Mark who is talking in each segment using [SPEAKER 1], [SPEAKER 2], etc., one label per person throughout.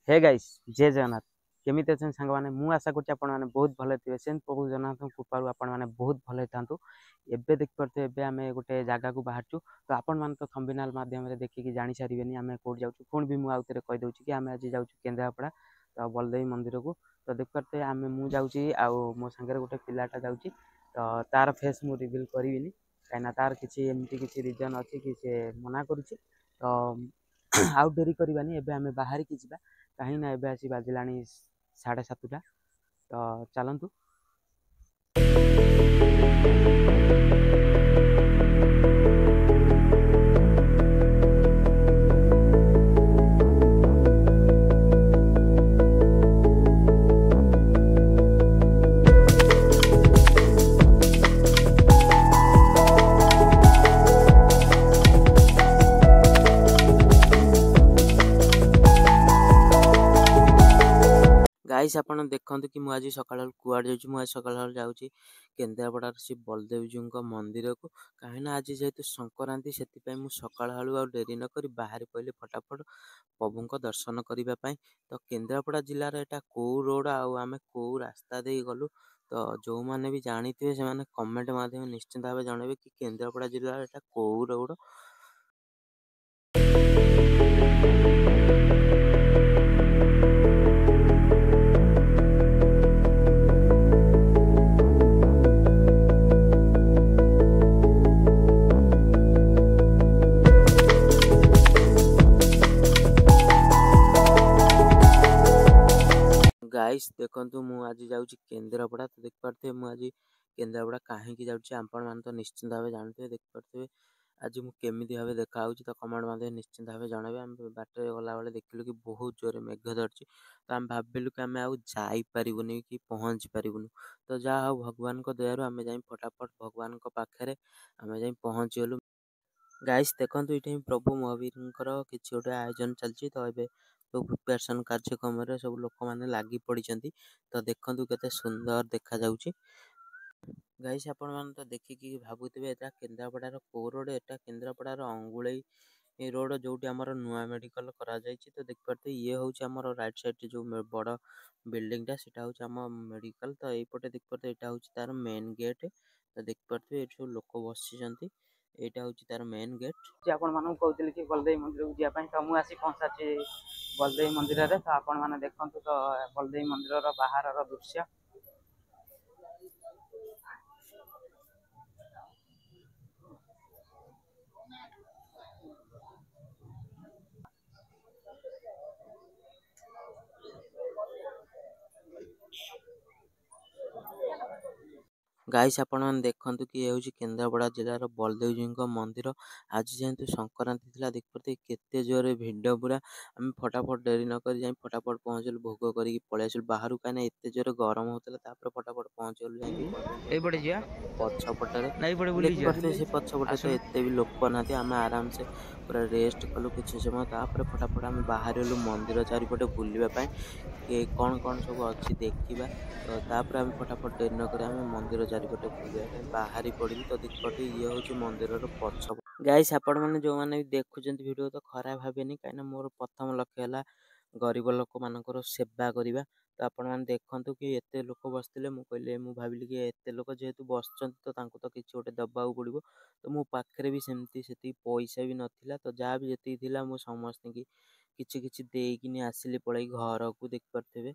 [SPEAKER 1] Hey guys जय जगन्नाथ केमिति अछन सांग माने मु आशा करछि आपण माने बहुत भले थिबे सेन प्रभु जगन्नाथ कृपारु आपण माने बहुत भले थांतु। एबे देख परते एबे आमे गोटे जागा को बाहरचु तो आपण माने तो थंबनेल माध्यम रे देखि कि जानि सारिबेनी आमे कोड जाउछु कोन भी मु आउतरे कहि दउछि कि आमे आज जाउछु केंद्रापड़ा तो बलदेवी मंदिर को। तो देख परते आमे मु जाउछि आ मो संगे गोटे पिलाटा जाउछि तो तार फेस मु रिवील करिविनी काइना तार किछि एमति किछि रीजन अछि कि से मना करूछि। तो आउ डेरी करबानी एबे आमे बाहर की जिबा कहीं ना एबे आसी बाजिलानी 7:30 तो चलतु। गाइस आपण देखंतु कि मु आज सकाळ कुआड जाउची मु आज सकाळ जाउची केंद्रापड़ा से बलदेव जी मंदिर को कहीं आज जेहेतु संक्रांति से मु सकाळ हालू आ डेरी न करी बाहर पड़े फटाफट प्रभु को दर्शन करने। तो केंद्रापड़ा जिलार एटा को रोड आमे को रास्ता दे गलु तो जो माने भी जानी थे से माने कमेंट माध्यम निश्चिंत भाव जनइबे कि केंद्रापड़ा जिलार एटा को रोड। गाइस देखंतु मु आज जाउची केंद्रापड़ा तो देख पारथे मु आज केंद्रापड़ा काहे की जाउची आपण मान तो निश्चिंत भाव जानते देख पारथे आज मु केमिति भाव देखा होची तो कमेंट मध्ये निश्चिंत भाव जणाबे। हम बाटे गला बेले देखिलु कि बहुत जोरे मेघ धरची तो हम भाबिलु कि हम आउ जाई परिबुनी कि पहुंच परिबुनी तो जा हो भगवान को दयारु हम जाई फटाफट भगवान को पाखरे हम जाई पहुंच गेलु। गाइस देखंतु इठे प्रभु महावीरंकर किछि गोटे आयोजन चलची तो एबे तो प्रिपरेशन कार्यक्रम रे सब लोक माने लागी पड़िचंती तो देखंतु केते सुंदर देखा जाउची। गाइस आपण मान तो देखि कि भाबुतबे एटा केंद्रापड़ार को रोड एटा केंद्रापड़ार अंगुळई रोड जोटी हमर नुआ मेडिकल करा जायछि तो देख परते ये होची हमर राइट साइड जो बड़ बिल्डिंग टा सेटा होची हम मेडिकल तो एई पटे देख परते एटा होची तार मेन गेट तो देख परते एठो लोक बसिचंती एटा होची तार मेन गेट जे आपण मानु कहउतली कि बलदेवी मंदिर को जिया पई तो मु आसी पहुंचाची बलदेवी मंदिर रे तो आपण माने देखंतु तो बलदेवी मंदिर रो बाहर रो दृश्य। गाइस आपण माने देखंतु कि ये होची केंद्रापड़ा जिल्लार बलदेव जी मंदिर आज जेहेतु संक्रांति थिला देख परते केते जोरे भिड़ पूरा हम फटाफट डेरी न करी जाई फटाफट पहुंचल भोग करी पळे आसल बाहरु काने एते जोरे गरम होतला तापर फटाफट पहुंचल जाई ए पटे जिया पछ पटरे नाही पड़े बुली जिया परते से पछ पटे तो एते भी लोक नाथि हम आराम से पूरा रेस्ट कलु किछ समय तापर फटाफट हम बाहरलु मंदिर चारि पटे बुलिबा पई के कौन सब अच्छी देखा तो तापर हम फटाफट डेरी न करी हम मंदिर चारिपटे बुलिया बाहरी पड़ी तो देख पटे ये हूँ मंदिर पछ। गाइस आपण मैंने जो मैंने देखुं वीडियो तो खराब भावेनि कहीं मोर प्रथम लक्ष्य है गरीब लोक मानकर सेवा करवा तो आपण मैंने देखु कि एते लोक बसते मुझे मुझे भाविली कि एते लोक जेहेतु बसचंत तो किसी गोटे दबाक पड़ो तो मो पाखे भी सेमती से पैसा भी नाला तो जहाँ भी जी मुझे समस्त की किसी देकिनी आसिली पड़े घर को देख पारे।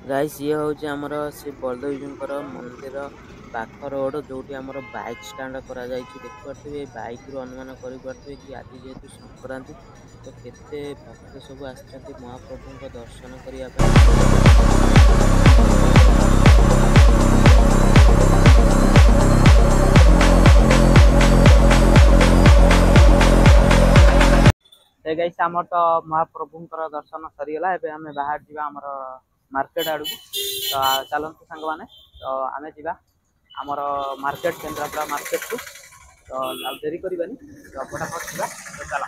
[SPEAKER 1] गाइस ये हूँ आमर श्री बलदेवजींकर मंदिर पाख रोड जो आमर बाइक स्टाण्ड देखिपे बाइक रु अनुमान करें कि आज जेहेतु संक्रांति तो केते भक्त सब आसछन्ति महाप्रभु दर्शन करने। गाइस आमर तो महाप्रभुंकर दर्शन सरीगला एबे हमें बाहर जीवा आमर मार्केट आड़ तो चलते सांग मैंने तो आम जा आमर मार्केट केन्द्रापड़ा मार्केट को तो देरी करवानी तो फटाफट जा तो चला।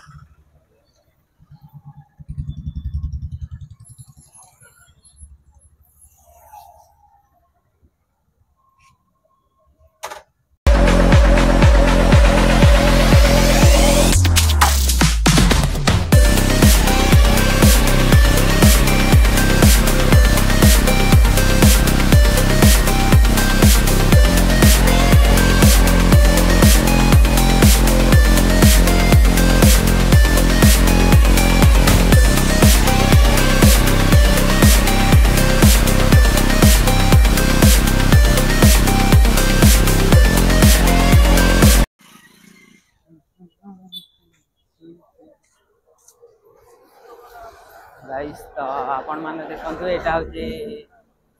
[SPEAKER 1] गाइस तो आपण मैंने देखो यहाँ हूँ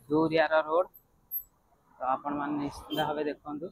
[SPEAKER 1] दूरियार रोड तो आपण मैंने निश्चिंत भाव देखु।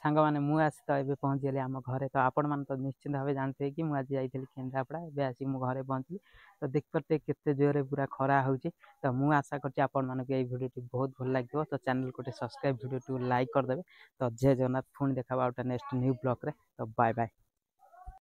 [SPEAKER 1] सांग मैंने मुझे तो ये पहुँची गली आम घरे तो आपण मैंने तो निश्चिंत भाव जानते कि मुझे जाइली केन्द्रापड़ा एवं आसिक मो घरे पहुँचली तो देखिए केते जोरे पूरा खरा हो तो मुझे आशा कर भिडियो बहुत भल लगे तो चैनल को सब्सक्राइब वीडियो लाइक करदे तो जय जगन्नाथ पुणी देखा नेक्स्ट न्यू ब्लॉग रे तो बाय बाय।